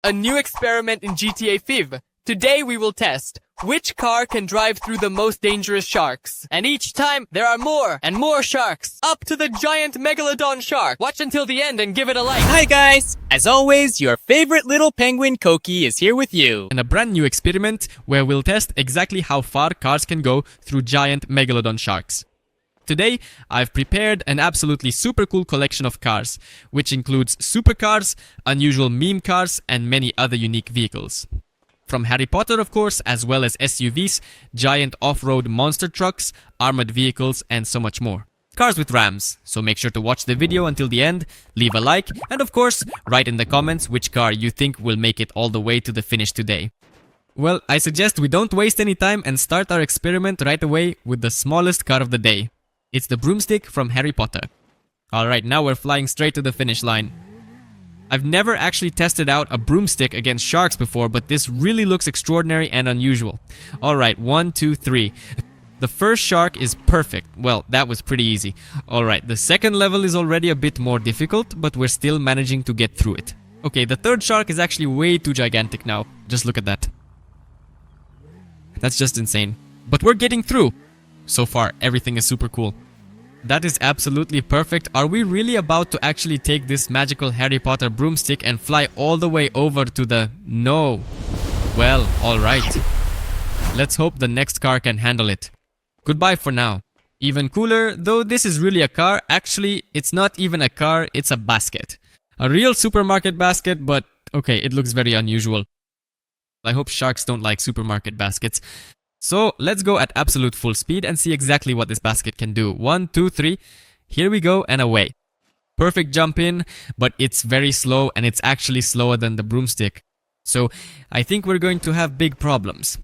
a new experiment in GTA 5. Today we will test which car can drive through the most dangerous sharks. And each time, there are more and more sharks. Up to the giant Megalodon shark. Watch until the end and give it a like. Hi guys! As always, your favorite little penguin Koki is here with you. And a brand new experiment where we'll test exactly how far cars can go through giant Megalodon sharks. Today, I've prepared an absolutely super cool collection of cars, which includes supercars, unusual meme cars, and many other unique vehicles. From Harry Potter, of course, as well as SUVs, giant off-road monster trucks, armored vehicles, and so much more. Cars with Rams, so make sure to watch the video until the end, leave a like, and of course, write in the comments which car you think will make it all the way to the finish today. Well, I suggest we don't waste any time and start our experiment right away with the smallest car of the day. It's the broomstick from Harry Potter. Alright, now we're flying straight to the finish line. I've never actually tested out a broomstick against sharks before, but this really looks extraordinary and unusual. Alright, 1, 2, 3. The first shark is perfect. Well, that was pretty easy. Alright, the second level is already a bit more difficult, but we're still managing to get through it. Okay, the third shark is actually way too gigantic now. Just look at that. That's just insane. But we're getting through. So far, everything is super cool. That is absolutely perfect. Are we really about to actually take this magical Harry Potter broomstick and fly all the way over to the... No. Well, alright. Let's hope the next car can handle it. Goodbye for now. Even cooler, though this is really a car, actually, it's not even a car, it's a basket. A real supermarket basket, but okay, it looks very unusual. I hope sharks don't like supermarket baskets. So let's go at absolute full speed and see exactly what this basket can do. 1, 2, 3. Here we go and away. Perfect jump in, but it's very slow and it's actually slower than the broomstick. So I think we're going to have big problems.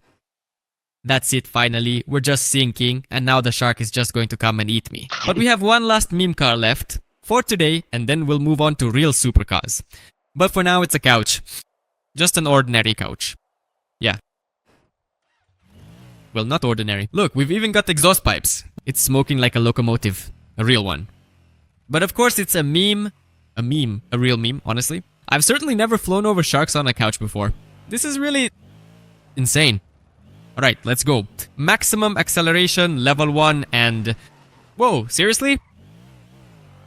That's it finally, we're just sinking and now the shark is just going to come and eat me. But we have one last meme car left for today and then we'll move on to real supercars. But for now it's a couch. Just an ordinary couch. Yeah. Well, not ordinary. Look, we've even got exhaust pipes. It's smoking like a locomotive. A real one. But of course it's a meme. A meme. A real meme, honestly. I've certainly never flown over sharks on a couch before. This is really... insane. Alright, let's go. Maximum acceleration, level 1, and... Whoa, seriously?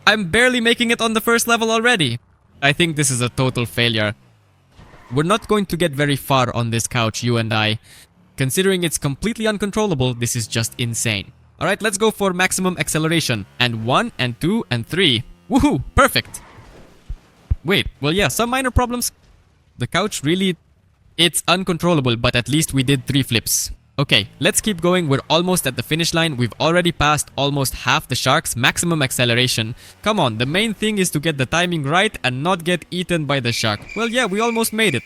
I'm barely making it on the first level already. I think this is a total failure. We're not going to get very far on this couch, you and I. Considering it's completely uncontrollable, this is just insane. Alright, let's go for maximum acceleration. And 1, and 2, and 3. Woohoo! Perfect! Wait, well yeah, some minor problems. The couch really... It's uncontrollable, but at least we did 3 flips. Okay, let's keep going. We're almost at the finish line. We've already passed almost half the sharks. Maximum acceleration. Come on, the main thing is to get the timing right and not get eaten by the shark. Well yeah, we almost made it.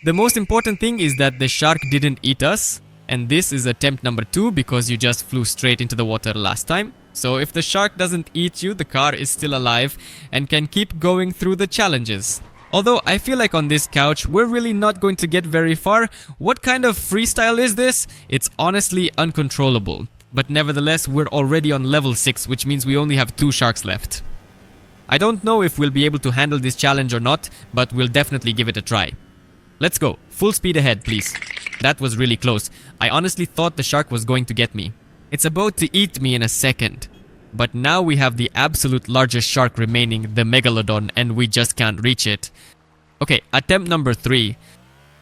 The most important thing is that the shark didn't eat us, and this is attempt number 2 because you just flew straight into the water last time. So if the shark doesn't eat you, the car is still alive and can keep going through the challenges. Although I feel like on this couch, we're really not going to get very far. What kind of freestyle is this? It's honestly uncontrollable. But nevertheless, we're already on level 6, which means we only have 2 sharks left. I don't know if we'll be able to handle this challenge or not, but we'll definitely give it a try. Let's go. Full speed ahead, please. That was really close. I honestly thought the shark was going to get me. It's about to eat me in a second. But now we have the absolute largest shark remaining, the Megalodon, and we just can't reach it. Okay, attempt number 3.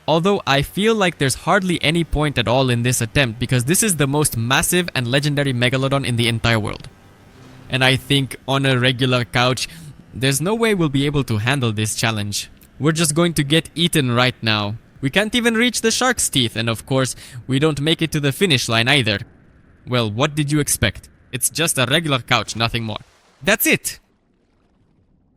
Although I feel like there's hardly any point at all in this attempt because this is the most massive and legendary Megalodon in the entire world. And I think on a regular couch, there's no way we'll be able to handle this challenge. We're just going to get eaten right now. We can't even reach the shark's teeth, and of course, we don't make it to the finish line either. Well, what did you expect? It's just a regular couch, nothing more. That's it!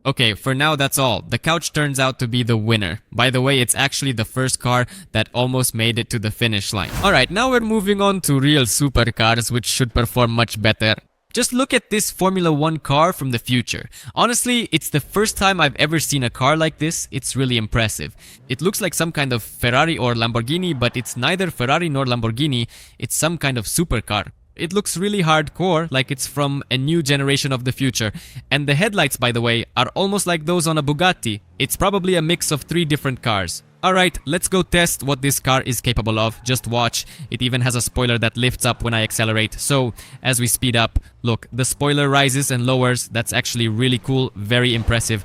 Okay, for now that's all. The couch turns out to be the winner. By the way, it's actually the first car that almost made it to the finish line. Alright, now we're moving on to real supercars, which should perform much better. Just look at this Formula 1 car from the future. Honestly, it's the first time I've ever seen a car like this. It's really impressive. It looks like some kind of Ferrari or Lamborghini, but it's neither Ferrari nor Lamborghini. It's some kind of supercar. It looks really hardcore, like it's from a new generation of the future. And the headlights, by the way, are almost like those on a Bugatti. It's probably a mix of 3 different cars. Alright, let's go test what this car is capable of. Just watch. It even has a spoiler that lifts up when I accelerate. So, as we speed up, look, the spoiler rises and lowers. That's actually really cool, very impressive.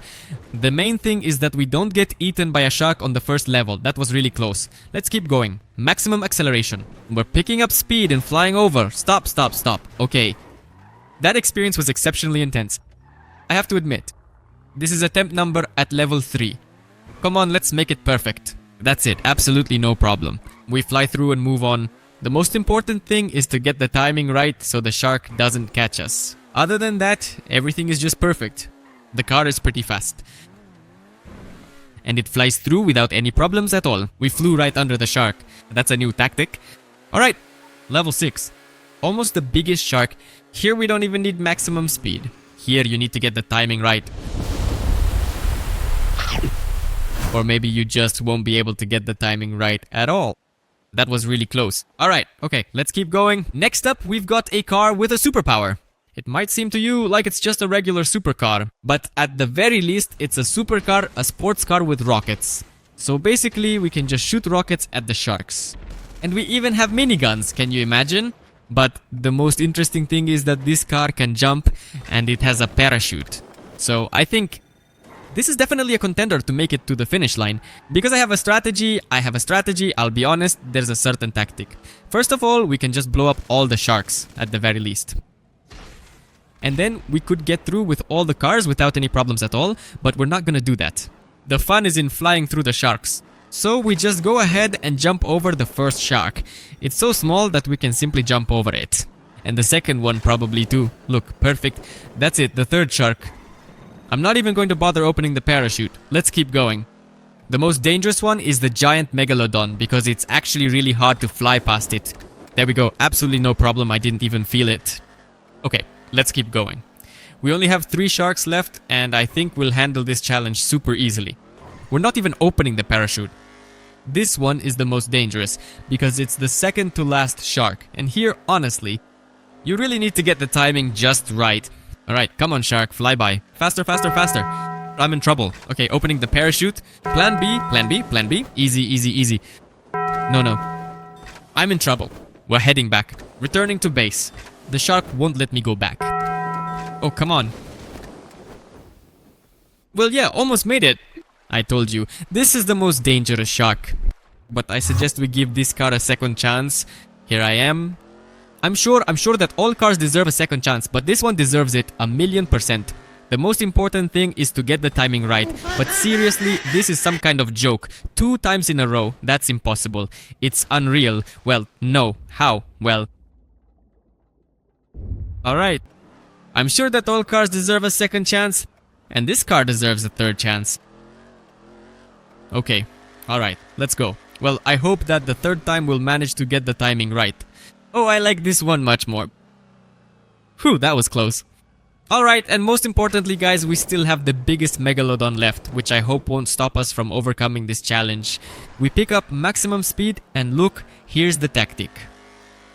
The main thing is that we don't get eaten by a shark on the first level. That was really close. Let's keep going. Maximum acceleration. We're picking up speed and flying over. Stop, stop, stop. Okay. That experience was exceptionally intense. I have to admit, this is attempt number at level 3. Come on, let's make it perfect. That's it, absolutely no problem. We fly through and move on. The most important thing is to get the timing right so the shark doesn't catch us. Other than that, everything is just perfect. The car is pretty fast. And it flies through without any problems at all. We flew right under the shark. That's a new tactic. Alright, level 6. Almost the biggest shark. Here we don't even need maximum speed. Here you need to get the timing right. Or maybe you just won't be able to get the timing right at all. That was really close. Alright, okay, let's keep going. Next up, we've got a car with a superpower. It might seem to you like it's just a regular supercar, but at the very least, it's a supercar, a sports car with rockets. So basically, we can just shoot rockets at the sharks. And we even have miniguns, can you imagine? But the most interesting thing is that this car can jump and it has a parachute. So I think this is definitely a contender to make it to the finish line. Because I have a strategy, I'll be honest, there's a certain tactic. First of all, we can just blow up all the sharks, at the very least. And then we could get through with all the cars without any problems at all, but we're not gonna do that. The fun is in flying through the sharks. So we just go ahead and jump over the first shark. It's so small that we can simply jump over it. And the second one probably too. Look, perfect. That's it, the third shark. I'm not even going to bother opening the parachute. Let's keep going. The most dangerous one is the giant Megalodon because it's actually really hard to fly past it. There we go. Absolutely no problem. I didn't even feel it. Okay, let's keep going. We only have 3 sharks left and I think we'll handle this challenge super easily. We're not even opening the parachute. This one is the most dangerous because it's the second to last shark. And here, honestly, you really need to get the timing just right. Alright, come on shark, fly by. Faster, faster, faster. I'm in trouble. Okay, opening the parachute. Plan B, plan B, plan B. Easy, easy, easy. No, no. I'm in trouble. We're heading back. Returning to base. The shark won't let me go back. Oh, come on. Well, yeah, almost made it. I told you, this is the most dangerous shark. But I suggest we give this car a second chance. Here I am. I'm sure that all cars deserve a second chance, but this one deserves it 1,000,000%. The most important thing is to get the timing right. But seriously, this is some kind of joke. 2 times in a row, that's impossible. It's unreal. Well, no. How? Well. Alright. I'm sure that all cars deserve a second chance, and this car deserves a third chance. Okay. Alright, let's go. Well, I hope that the third time we'll manage to get the timing right. Oh, I like this one much more. Whew, that was close. Alright, and most importantly guys, we still have the biggest Megalodon left, which I hope won't stop us from overcoming this challenge. We pick up maximum speed and look, here's the tactic.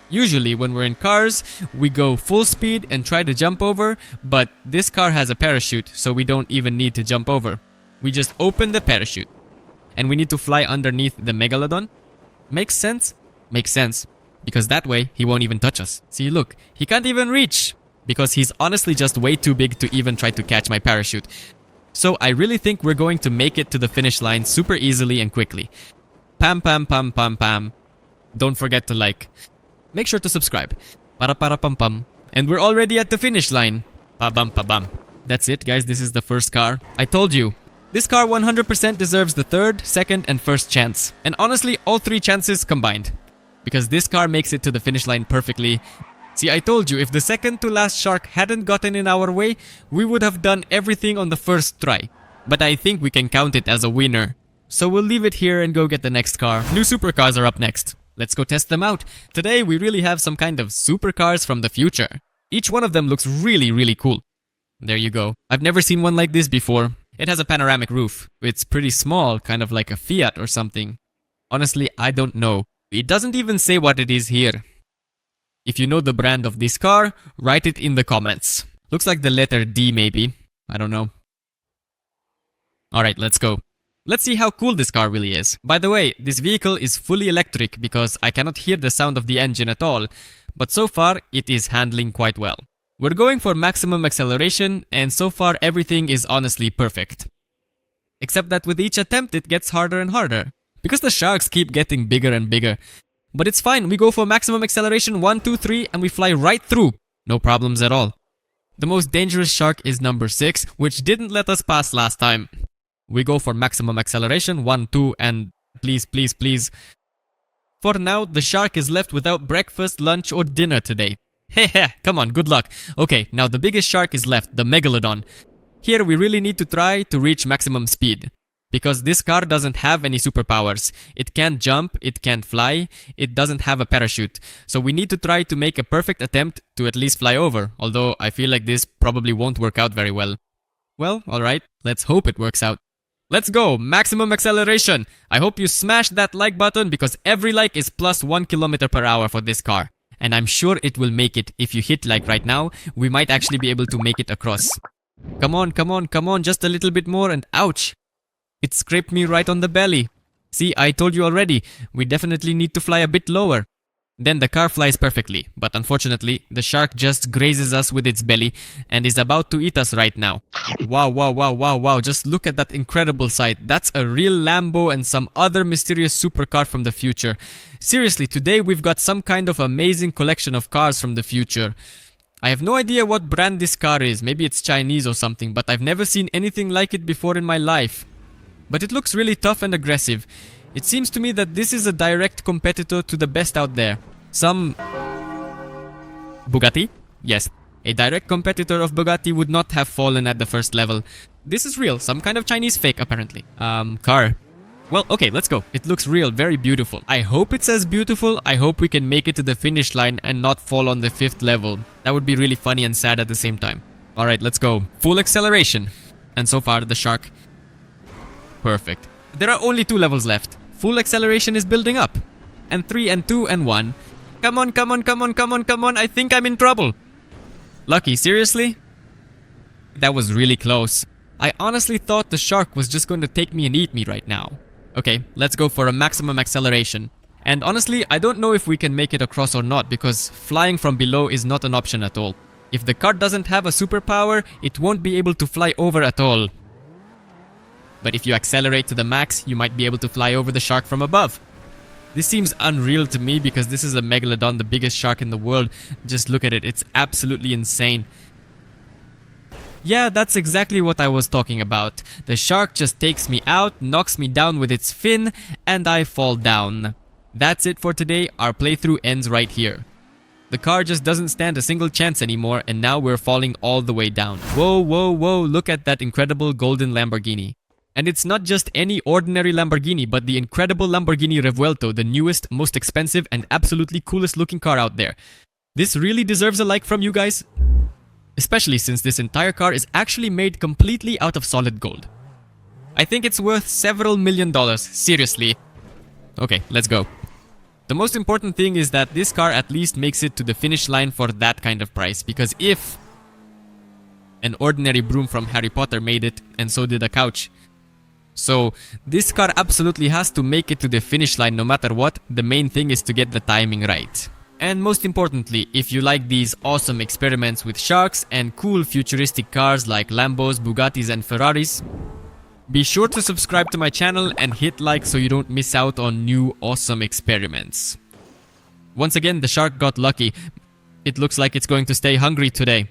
Usually when we're in cars, we go full speed and try to jump over, but this car has a parachute, so we don't even need to jump over. We just open the parachute. And we need to fly underneath the Megalodon. Makes sense? Makes sense. Because that way, he won't even touch us. See, look, he can't even reach. Because he's honestly just way too big to even try to catch my parachute. So I really think we're going to make it to the finish line super easily and quickly. Pam pam pam pam pam. Don't forget to like. Make sure to subscribe. Para para pam pam. And we're already at the finish line. Pa bam pa bam. That's it guys, this is the first car. I told you. This car 100% deserves the third, second and first chance. And honestly, all 3 chances combined. Because this car makes it to the finish line perfectly. See, I told you, if the second to last shark hadn't gotten in our way, we would have done everything on the first try. But I think we can count it as a winner. So we'll leave it here and go get the next car. New supercars are up next. Let's go test them out. Today, we really have some kind of supercars from the future. Each one of them looks really, really cool. There you go. I've never seen one like this before. It has a panoramic roof. It's pretty small, kind of like a Fiat or something. Honestly, I don't know. It doesn't even say what it is here. If you know the brand of this car, write it in the comments. Looks like the letter D maybe. I don't know. Alright, let's go. Let's see how cool this car really is. By the way, this vehicle is fully electric because I cannot hear the sound of the engine at all, but so far it is handling quite well. We're going for maximum acceleration, and so far everything is honestly perfect. Except that with each attempt it gets harder and harder, because the sharks keep getting bigger and bigger. But it's fine, we go for maximum acceleration 1, 2, 3 and we fly right through. No problems at all. The most dangerous shark is number 6, which didn't let us pass last time. We go for maximum acceleration 1, 2 and please, please, please. For now, the shark is left without breakfast, lunch or dinner today. Heh, come on, good luck. Okay, now the biggest shark is left, the Megalodon. Here we really need to try to reach maximum speed, because this car doesn't have any superpowers. It can't jump, it can't fly, it doesn't have a parachute. So we need to try to make a perfect attempt to at least fly over, although I feel like this probably won't work out very well. Well, alright, let's hope it works out. Let's go, maximum acceleration! I hope you smash that like button because every like is plus 1 km/h for this car. And I'm sure it will make it. If you hit like right now, we might actually be able to make it across. Come on, come on, come on, just a little bit more and ouch! It scraped me right on the belly. See, I told you already, we definitely need to fly a bit lower. Then the car flies perfectly, but unfortunately, the shark just grazes us with its belly and is about to eat us right now. Wow, wow, wow, wow, wow, just look at that incredible sight. That's a real Lambo and some other mysterious supercar from the future. Seriously, today we've got some kind of amazing collection of cars from the future. I have no idea what brand this car is, maybe it's Chinese or something, but I've never seen anything like it before in my life. But it looks really tough and aggressive. It seems to me that this is a direct competitor to the best out there. Some Bugatti? Yes. A direct competitor of Bugatti would not have fallen at the first level. This is real, some kind of Chinese fake apparently. Car. Well, okay, let's go. It looks real, very beautiful. I hope it's as beautiful. I hope we can make it to the finish line and not fall on the 5th level. That would be really funny and sad at the same time. Alright, let's go. Full acceleration. And so far, the shark. Perfect. There are only 2 levels left. Full acceleration is building up. And 3 and 2 and 1. Come on, come on, come on, come on, come on. I think I'm in trouble. Lucky, seriously? That was really close. I honestly thought the shark was just going to take me and eat me right now. Okay, let's go for a maximum acceleration. And honestly, I don't know if we can make it across or not because flying from below is not an option at all. If the car doesn't have a superpower, it won't be able to fly over at all. But if you accelerate to the max, you might be able to fly over the shark from above. This seems unreal to me because this is a Megalodon, the biggest shark in the world. Just look at it, it's absolutely insane. Yeah, that's exactly what I was talking about. The shark just takes me out, knocks me down with its fin, and I fall down. That's it for today, our playthrough ends right here. The car just doesn't stand a single chance anymore, and now we're falling all the way down. Whoa, whoa, whoa, look at that incredible golden Lamborghini. And it's not just any ordinary Lamborghini, but the incredible Lamborghini Revuelto, the newest, most expensive, and absolutely coolest looking car out there. This really deserves a like from you guys. Especially since this entire car is actually made completely out of solid gold. I think it's worth several $1 million, seriously. Okay, let's go. The most important thing is that this car at least makes it to the finish line for that kind of price, because if an ordinary broom from Harry Potter made it, and so did a couch. So, this car absolutely has to make it to the finish line no matter what. The main thing is to get the timing right. And most importantly, if you like these awesome experiments with sharks and cool futuristic cars like Lambos, Bugattis and Ferraris, be sure to subscribe to my channel and hit like so you don't miss out on new awesome experiments. Once again, the shark got lucky. It looks like it's going to stay hungry today.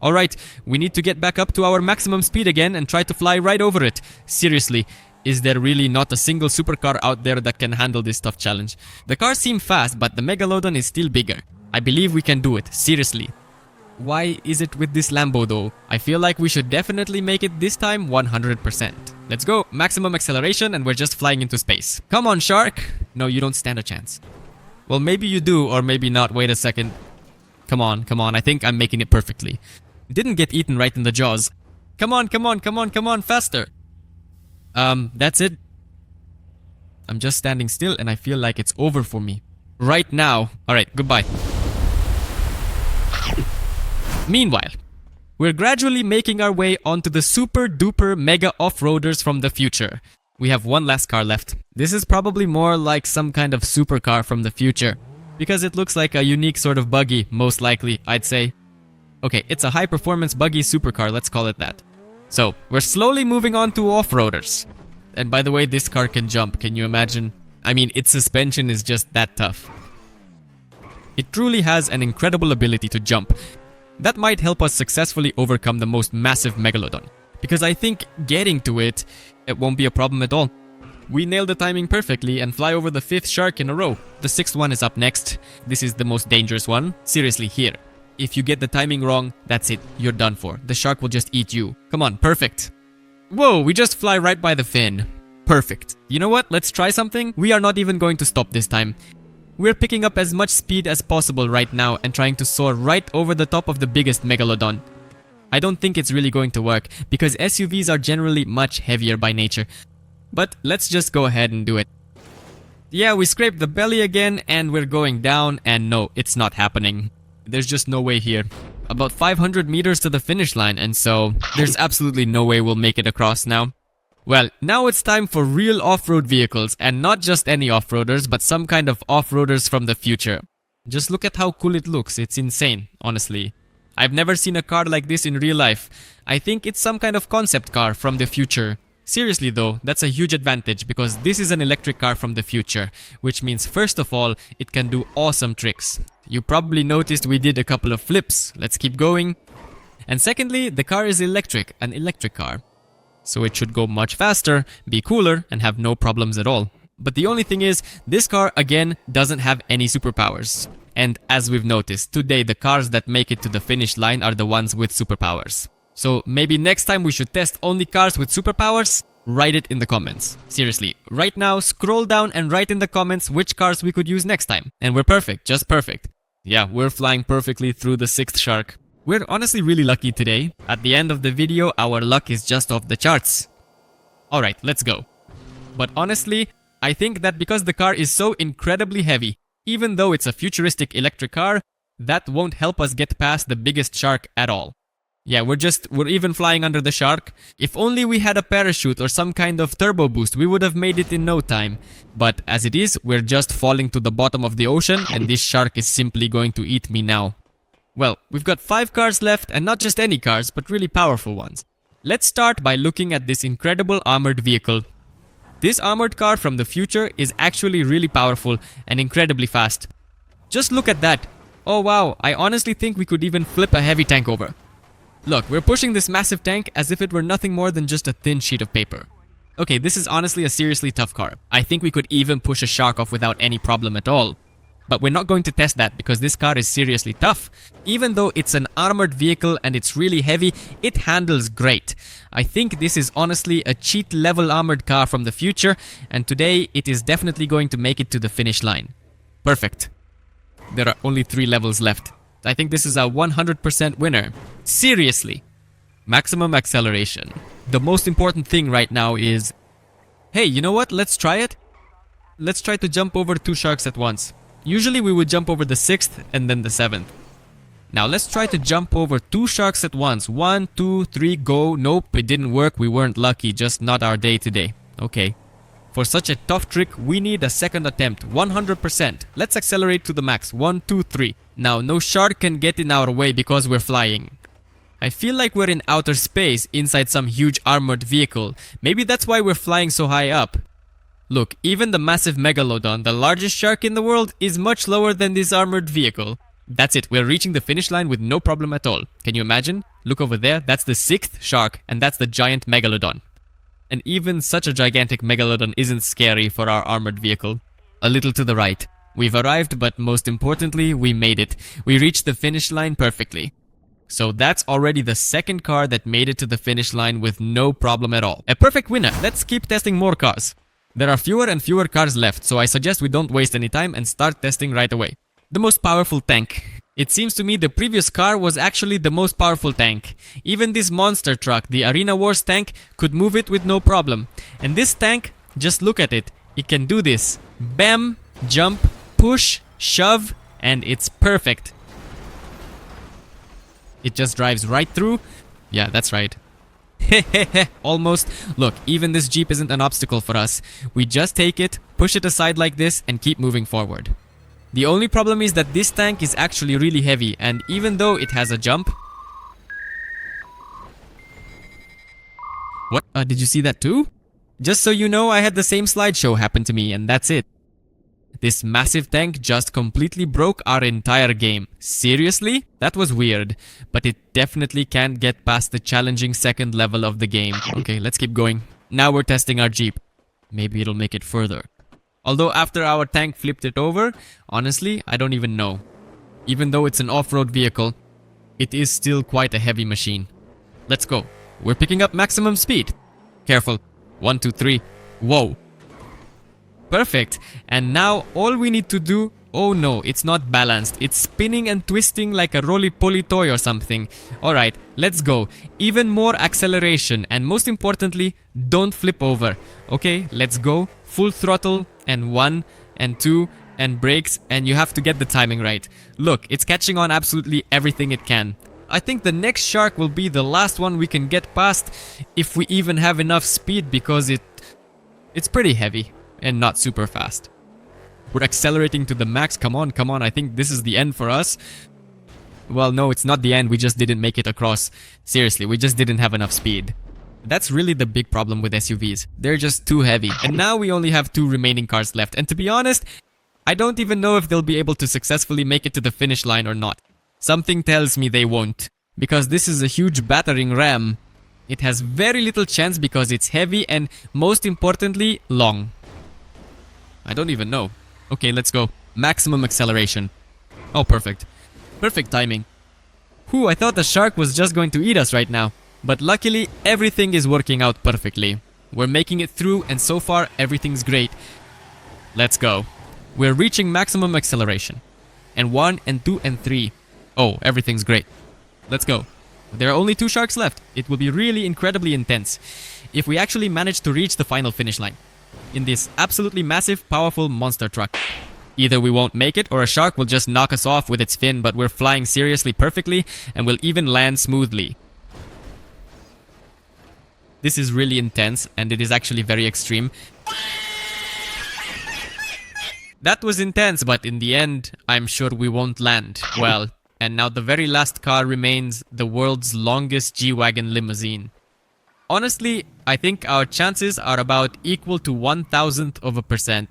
Alright, we need to get back up to our maximum speed again and try to fly right over it. Seriously, is there really not a single supercar out there that can handle this tough challenge? The cars seem fast, but the Megalodon is still bigger. I believe we can do it, seriously. Why is it with this Lambo though? I feel like we should definitely make it this time 100%. Let's go, maximum acceleration and we're just flying into space. Come on, shark! No, you don't stand a chance. Well, maybe you do, or maybe not. Wait a second. Come on, come on, I think I'm making it perfectly. Didn't get eaten right in the jaws. Come on, come on, come on, come on, faster! That's it. I'm just standing still and I feel like it's over for me. Right now. Alright, goodbye. Meanwhile, we're gradually making our way onto the super duper mega off-roaders from the future. We have one last car left. This is probably more like some kind of supercar from the future, because it looks like a unique sort of buggy, most likely, I'd say. Okay, it's a high-performance buggy supercar, let's call it that. So, we're slowly moving on to off-roaders. And by the way, this car can jump, can you imagine? I mean, its suspension is just that tough. It truly has an incredible ability to jump. That might help us successfully overcome the most massive Megalodon, because I think getting to it won't be a problem at all. We nailed the timing perfectly and fly over the 5th shark in a row. The 6th one is up next. This is the most dangerous one. Seriously, here. If you get the timing wrong, that's it. You're done for. The shark will just eat you. Come on, perfect. Whoa, we just fly right by the fin. Perfect. You know what? Let's try something. We are not even going to stop this time. We're picking up as much speed as possible right now and trying to soar right over the top of the biggest Megalodon. I don't think it's really going to work because SUVs are generally much heavier by nature. But let's just go ahead and do it. Yeah, we scraped the belly again and we're going down, and no, it's not happening. There's just no way here. About 500 meters to the finish line, and so there's absolutely no way we'll make it across now. Well, now it's time for real off-road vehicles, and not just any off-roaders, but some kind of off-roaders from the future. Just look at how cool it looks. It's insane, honestly. I've never seen a car like this in real life. I think it's some kind of concept car from the future. Seriously though, that's a huge advantage because this is an electric car from the future, which means first of all, it can do awesome tricks. You probably noticed we did a couple of flips. Let's keep going. And secondly, the car is electric, an electric car. So it should go much faster, be cooler, and have no problems at all. But the only thing is, this car again doesn't have any superpowers. And as we've noticed, today the cars that make it to the finish line are the ones with superpowers. So maybe next time we should test only cars with superpowers? Write it in the comments. Seriously, right now scroll down and write in the comments which cars we could use next time. And we're perfect, just perfect. Yeah, we're flying perfectly through the 6th shark. We're honestly really lucky today. At the end of the video, our luck is just off the charts. Alright, let's go. But honestly, I think that because the car is so incredibly heavy, even though it's a futuristic electric car, that won't help us get past the biggest shark at all. Yeah, we're even flying under the shark. If only we had a parachute or some kind of turbo boost, we would have made it in no time. But as it is, we're just falling to the bottom of the ocean and this shark is simply going to eat me now. Well, we've got 5 cars left, and not just any cars, but really powerful ones. Let's start by looking at this incredible armored vehicle. This armored car from the future is actually really powerful and incredibly fast. Just look at that. Oh wow, I honestly think we could even flip a heavy tank over. Look, we're pushing this massive tank as if it were nothing more than just a thin sheet of paper. Okay, this is honestly a seriously tough car. I think we could even push a shark off without any problem at all. But we're not going to test that because this car is seriously tough. Even though it's an armored vehicle and it's really heavy, it handles great. I think this is honestly a cheat level armored car from the future, and today it is definitely going to make it to the finish line. Perfect. There are only 3 levels left. I think this is a 100% winner. Seriously. Maximum acceleration. The most important thing right now is... Hey, you know what? Let's try it. Let's try to jump over 2 sharks at once. Usually we would jump over the 6th and then the 7th. Now let's try to jump over 2 sharks at once. 1, 2, 3, go. Nope, it didn't work. We weren't lucky. Just not our day today. Okay. For such a tough trick, we need a second attempt. 100%. Let's accelerate to the max. 1, 2, 3. Now, no shark can get in our way because we're flying. I feel like we're in outer space inside some huge armored vehicle. Maybe that's why we're flying so high up. Look, even the massive Megalodon, the largest shark in the world, is much lower than this armored vehicle. That's it, we're reaching the finish line with no problem at all. Can you imagine? Look over there, that's the 6th shark, and that's the giant Megalodon. And even such a gigantic Megalodon isn't scary for our armored vehicle. A little to the right. We've arrived, but most importantly, we made it. We reached the finish line perfectly. So that's already the 2nd car that made it to the finish line with no problem at all. A perfect winner. Let's keep testing more cars. There are fewer and fewer cars left, so I suggest we don't waste any time and start testing right away. The most powerful tank. It seems to me the previous car was actually the most powerful tank. Even this monster truck, the Arena Wars tank, could move it with no problem. And this tank, just look at it. It can do this. Bam, jump, push, shove, and it's perfect. It just drives right through. Yeah, that's right. Hehehe, almost. Look, even this Jeep isn't an obstacle for us. We just take it, push it aside like this, and keep moving forward. The only problem is that this tank is actually really heavy, and even though it has a jump... What? Did you see that too? Just so you know, I had the same slideshow happen to me, and that's it. This massive tank just completely broke our entire game. Seriously? That was weird. But it definitely can't get past the challenging second level of the game. Okay, let's keep going. Now we're testing our Jeep. Maybe it'll make it further. Although after our tank flipped it over, honestly, I don't even know. Even though it's an off-road vehicle, it is still quite a heavy machine. Let's go. We're picking up maximum speed. Careful. 1, 2, 3. Whoa. Perfect. And now all we need to do... Oh no, it's not balanced. It's spinning and twisting like a roly-poly toy or something. Alright, let's go. Even more acceleration. And most importantly, don't flip over. Okay, let's go. Full throttle. And 1, and 2, and brakes. And you have to get the timing right. Look, it's catching on absolutely everything it can. I think the next shark will be the last one we can get past. If we even have enough speed, because it's pretty heavy. And not super fast. We're accelerating to the max. Come on, come on. I think this is the end for us. Well, no, it's not the end. We just didn't make it across. Seriously, we just didn't have enough speed. That's really the big problem with SUVs. They're just too heavy. And now we only have 2 remaining cars left. And to be honest, I don't even know if they'll be able to successfully make it to the finish line or not. Something tells me they won't. Because this is a huge battering ram. It has very little chance because it's heavy and, most importantly, long. I don't even know. Okay, let's go. Maximum acceleration. Oh, perfect. Perfect timing. Whew, I thought the shark was just going to eat us right now. But luckily, everything is working out perfectly. We're making it through and so far, everything's great. Let's go. We're reaching maximum acceleration. And 1, and 2, and 3. Oh, everything's great. Let's go. There are only 2 sharks left. It will be really incredibly intense if we actually manage to reach the final finish line in this absolutely massive, powerful monster truck. Either we won't make it or a shark will just knock us off with its fin, but we're flying seriously perfectly and will even land smoothly. This is really intense and it is actually very extreme. That was intense, but in the end, I'm sure we won't land. Well, and now the very last car remains the world's longest G-Wagon limousine. Honestly, I think our chances are about equal to 1,000%.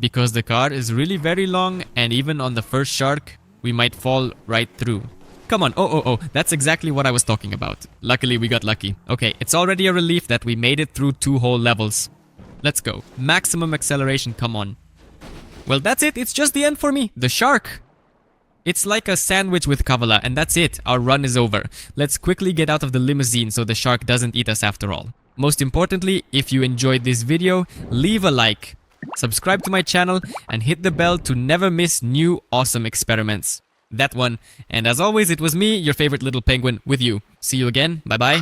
Because the car is really very long and even on the first shark, we might fall right through. Come on, oh, that's exactly what I was talking about. Luckily, we got lucky. Okay, it's already a relief that we made it through 2 whole levels. Let's go. Maximum acceleration, come on. Well, that's it. It's just the end for me. The shark. It's like a sandwich with kavala, and that's it. Our run is over. Let's quickly get out of the limousine so the shark doesn't eat us after all. Most importantly, if you enjoyed this video, leave a like, subscribe to my channel, and hit the bell to never miss new awesome experiments. That one. And as always, it was me, your favorite little penguin, with you. See you again. Bye-bye.